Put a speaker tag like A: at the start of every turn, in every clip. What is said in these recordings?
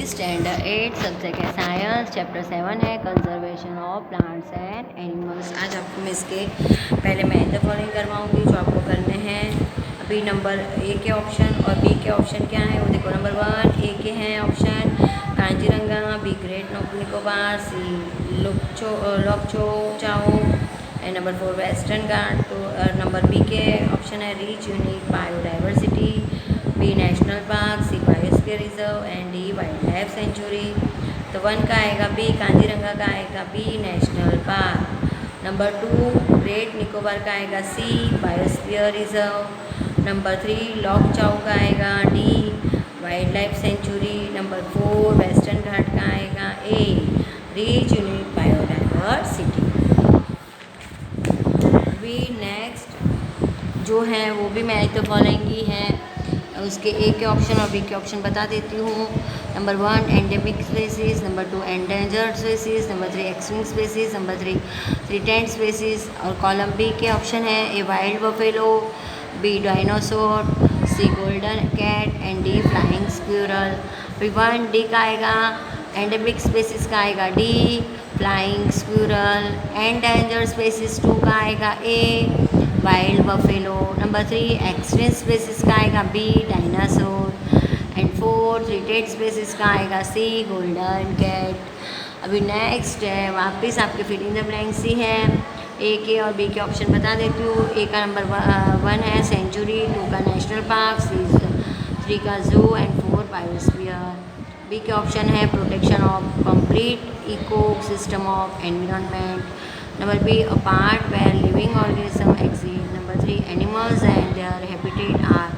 A: Standard 8 subject है science, chapter 7 है conservation of plants and animals. आज आपको मैं इसके पहले मैं द फॉलोइंग करवाऊंगी जो आपको करने हैं। अभी नंबर ए के ऑप्शन और बी के ऑप्शन क्या है वो देखो। नंबर 1 ए के हैं option Kaziranga, B great Nicobar, C Lokchao and number 4 western Ghat. तो नंबर बी के ऑप्शन है rich unique biodiversity, B national park, C biosphere reserve and D wildlife sanctuary. तो 1 का आएगा बी कांजीरंगा का आएगा B national park. Number 2 great Nicobar का आएगा C biosphere reserve. Number 3 Lokchao का आएगा D wildlife sanctuary. Number 4 western घाट का आएगा ए रीच यूनिक बायोडाइवर्सिटी। अभी नेक्स्ट जो है वो भी मैं तो फॉलोइंग ही है, उसके ए के ऑप्शन और बी के ऑप्शन बता देती हूँ। Number 1 endemic species, number 2 endangered species, number 3 extinct species, number 3 threatened species. और कॉलम बी के ऑप्शन है A wild buffalo, B dinosaur, C golden cat and D flying squirrel. अभी 1 डी का आएगा एंडेमिक स्पेसीज का आएगा D flying squirrel. Endangered species 2 का आएगा A wild buffalo. Number 3 extinct species का आएगा B dinosaur and 4 threatened species का आएगा सी गोल्डन कैट। अभी नेक्स्ट है वापस आपके फिलिंग द ब्लैंक्स ही है। ए के और बी के ऑप्शन बता देती हूँ। ए का नंबर 1 है सेंचुरी, 2 का नेशनल पार्क, 3 का जू एंड 4 बायोस्फीयर। बी के ऑप्शन है protection of complete ecosystem of environment. Number B, a part where living organisms exist. Number 3, animals and their habitat are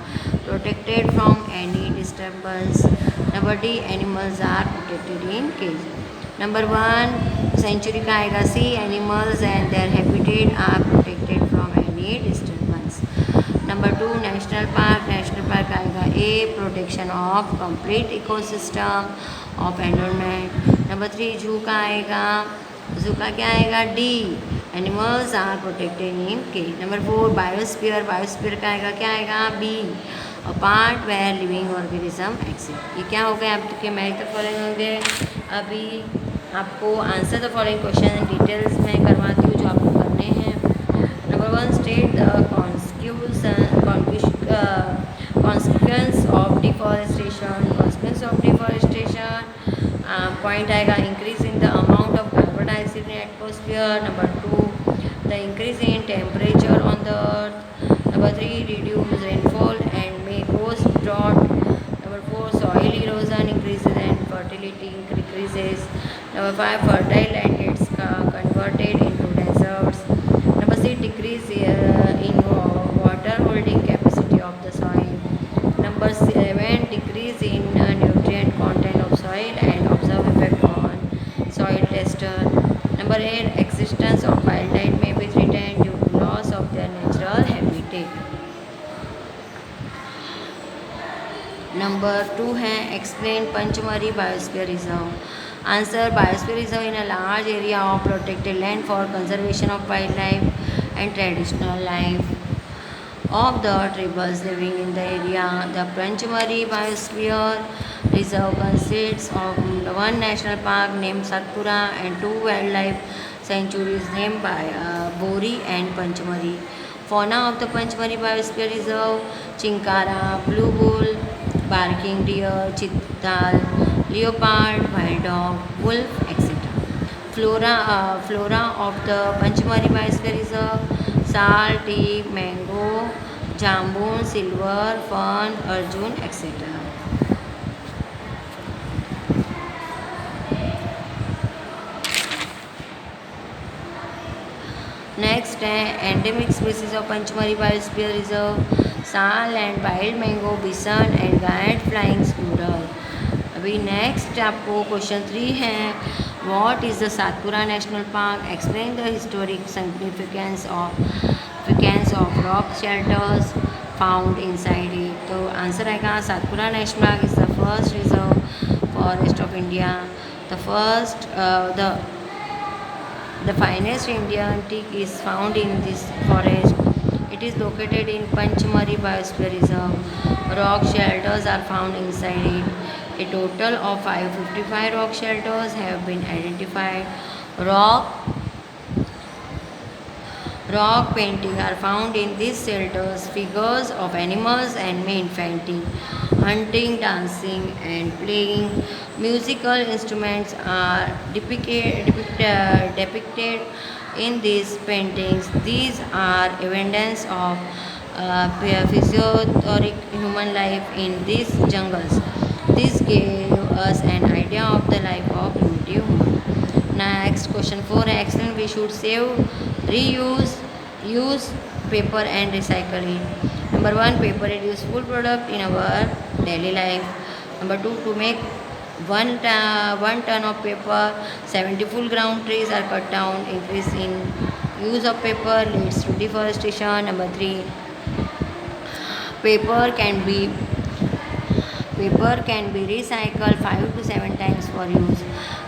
A: protected from any disturbance. Number D, animals are protected in cage. Number 1, century का आएगा C, animals and their habitat are protected from any disturbance. Number 2, national park आएगा A, protection of complete ecosystem of environment. Number 3, zoo का आएगा जू का क्या आएगा the animals are protected in के। नंबर 4 बायोस्फीयर का आएगा क्या आएगा B a part where living organism exist. ये क्या हो गया आपके मैच द फॉलोइंग होंगे। अभी आपको answer the following question details में करवाती हूँ जो आपको करने हैं। Number 1 state the consequence of deforestation. Point आएगा increase in the amount of carbon dioxide in atmosphere. Number 2 the increase in temperature on the earth. Number 3 reduce rainfall and may cause drought. Number 4 soil erosion increases and fertility decreases. Number 5 fertile land gets converted into deserts. Number 6 decrease in water holding capacity of the soil. Number 7 decrease in nutrient content of soil and observe effect on soil tester. Number 8 existence of wildlife may be threatened due to loss of their natural habitat. Number 2 है explain Panchmari biosphere reserve. Answer biosphere reserve in a large area of protected land for conservation of wildlife and traditional life of the tribals living in the area. The Panchmari biosphere reserve consists of 1 national park named Satpura and 2 wildlife sanctuaries named by Bori and Panchmari. Fauna of the Panchmari biosphere reserve: chinkara, blue bull, barking deer, chital, leopard, wild dog, wolf, etc. Flora of the Panchmari biosphere reserve: sal, tea, mango, jambun, silver, fern, arjun, etc. Next है endemic species of Pachmarhi biosphere reserve: sal and wild mango, bison and गायड flying squirrel. अभी next आपको question 3 है what is the Satpura national park, explain the historic significance of rock shelters found inside it. तो answer आएगा Satpura national park is the first reserve forest of India. The finest Indian teak is found in this forest. It is located in Panchmari Biosphere Reserve. Rock shelters are found inside it. A total of 555 rock shelters have been identified. Rock Rock painting are found in these shelters. Figures of animals and men fighting, hunting, dancing, and playing. Musical instruments are depicted in these paintings. These are evidence of physiotonic human life in these jungles. This gave us an idea of the life of primitive human. Next question 4. Excellent. We should save, reuse, use paper and recycle it. Number 1. Paper is useful product in our daily life. Number 2. To make 1 ton of paper, 70 full ground trees are cut down. Increase in use of paper leads to deforestation. Number 3. Paper can be Paper can be recycled 5 to 7 times for use.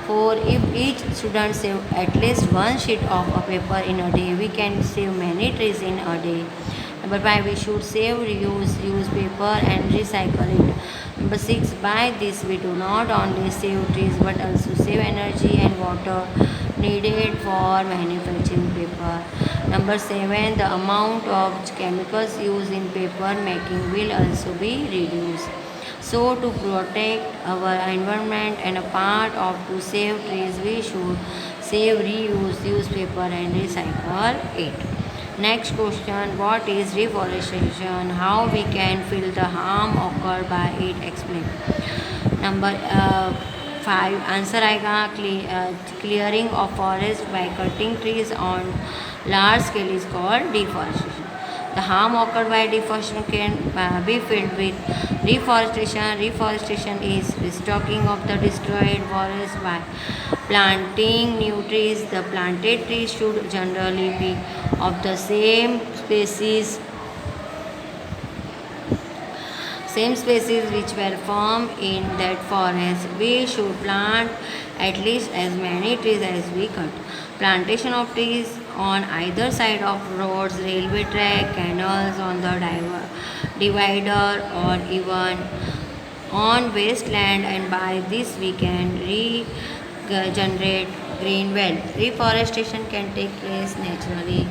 A: 4. If each student save at least one sheet of a paper in a day, we can save many trees in a day. Number 5. We should save, reuse, use paper and recycle it. Number 6. By this we do not only save trees but also save energy and water needed for manufacturing paper. Number 7. The amount of chemicals used in paper making will also be reduced. So to protect our environment and a part of to save trees, we should save, reuse, use paper and recycle it. Next question, what is reforestation? How we can feel the harm occurred by it? Explain. Number 5 answer आएगा clearing of forest by cutting trees on large scale is called deforestation. The harm occurred by deforestation can be filled with reforestation. Reforestation is restocking of the destroyed forest by planting new trees. The planted trees should generally be of the same species which were formed in that forest. We should plant at least as many trees as we cut. Plantation of trees on either side of roads, railway track, canals, on the divider or even on wasteland, and by this we can regenerate green wealth. Reforestation can take place naturally.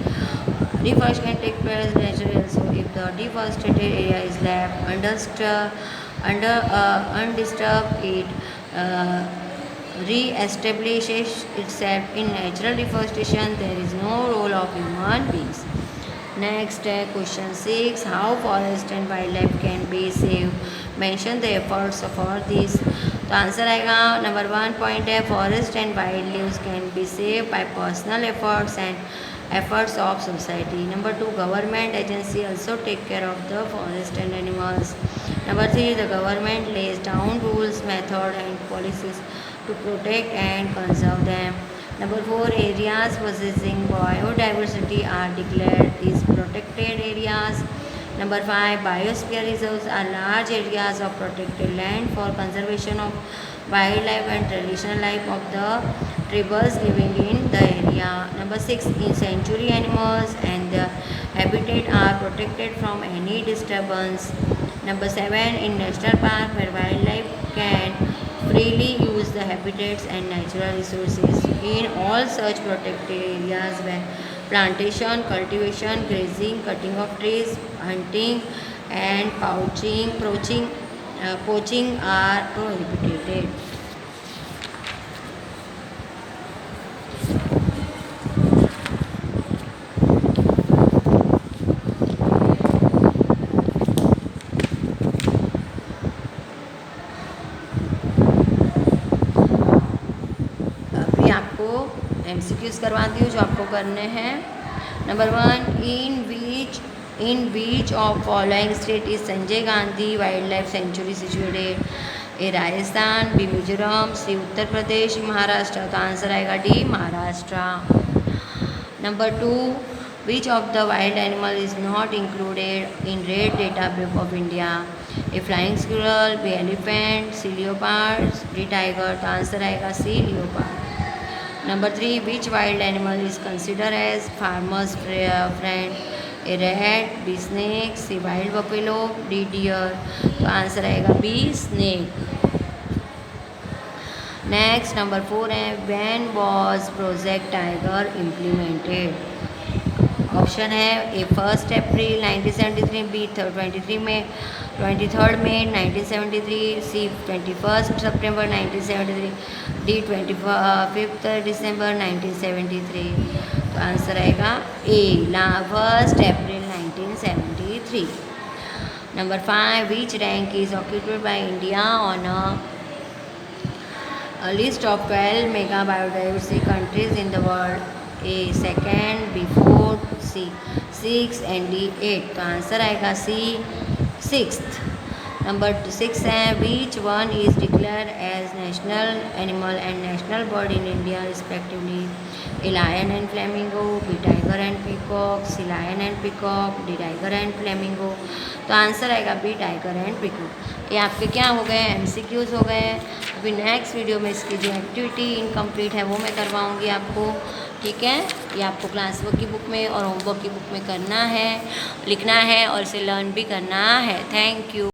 A: Deforestation can take place naturally also if the deforested area is left undisturbed. It re-establishes itself. In natural deforestation, there is no role of human beings. Next question 6. How forest and wildlife can be saved? Mention the efforts for this. तो answer आएगा number 1 point है forest and wild lives can be save by personal efforts and efforts of society. Number 2, government agency also take care of the forest and animals. Number 3, the government lays down rules, method and policies to protect and conserve them. Number 4, areas possessing biodiversity are declared as protected areas. Number 5, biosphere reserves are large areas of protected land for conservation of wildlife and traditional life of the tribes living in the area. Number 6, in sanctuary animals and their habitat are protected from any disturbance. Number 7, in national park where wildlife can freely use the habitats and natural resources. In all such protected areas where plantation, cultivation, grazing, cutting of trees, hunting and poaching are prohibited. अभी आपको MCQs करवाती हूँ जो आपको करने हैं. Number 1, in which of following state is Sanjay Gandhi Wildlife Sanctuary situated? A Rajasthan, B Mizoram, C Uttar Pradesh, Maharashtra. तो answer आएगा D Maharashtra. Number 2, which of the wild animal is not included in Red Data Book of India? A flying squirrel, B elephant, C leopard, D tiger. तो answer आएगा C leopard. Number 3, which wild animal is considered as farmer's friend? A rat, B snake, C wild buffalo, D deer. तो answer आएगा B snake. Next number 4 है when was project tiger implemented. Option है ए 1 अप्रैल 1973, B 23 में 1973, सी 21 सितंबर 1973, D 25 दिसंबर 1973। तो answer आएगा ए 1 अप्रैल 1973। Number 5 which rank is occupied by India on a list of 12 mega biodiversity countries in the world? A second, B 4, C 6 and D 8। तो answer आएगा C 6th। Number 6 है which one is declare as national animal and national bird in India respectively? A lion and flamingo, B tiger and peacock, C lion and peacock, D tiger and flamingo. तो answer आएगा B tiger and peacock. ये आपके क्या हो गए, MCQs हो गए। अभी नेक्स्ट वीडियो में इसकी जो एक्टिविटी इनकम्प्लीट है वो मैं करवाऊँगी आपको, ठीक है। ये आपको क्लास वर्क की बुक में और होमवर्क की बुक में करना है, लिखना है और इसे लर्न भी करना है। Thank you.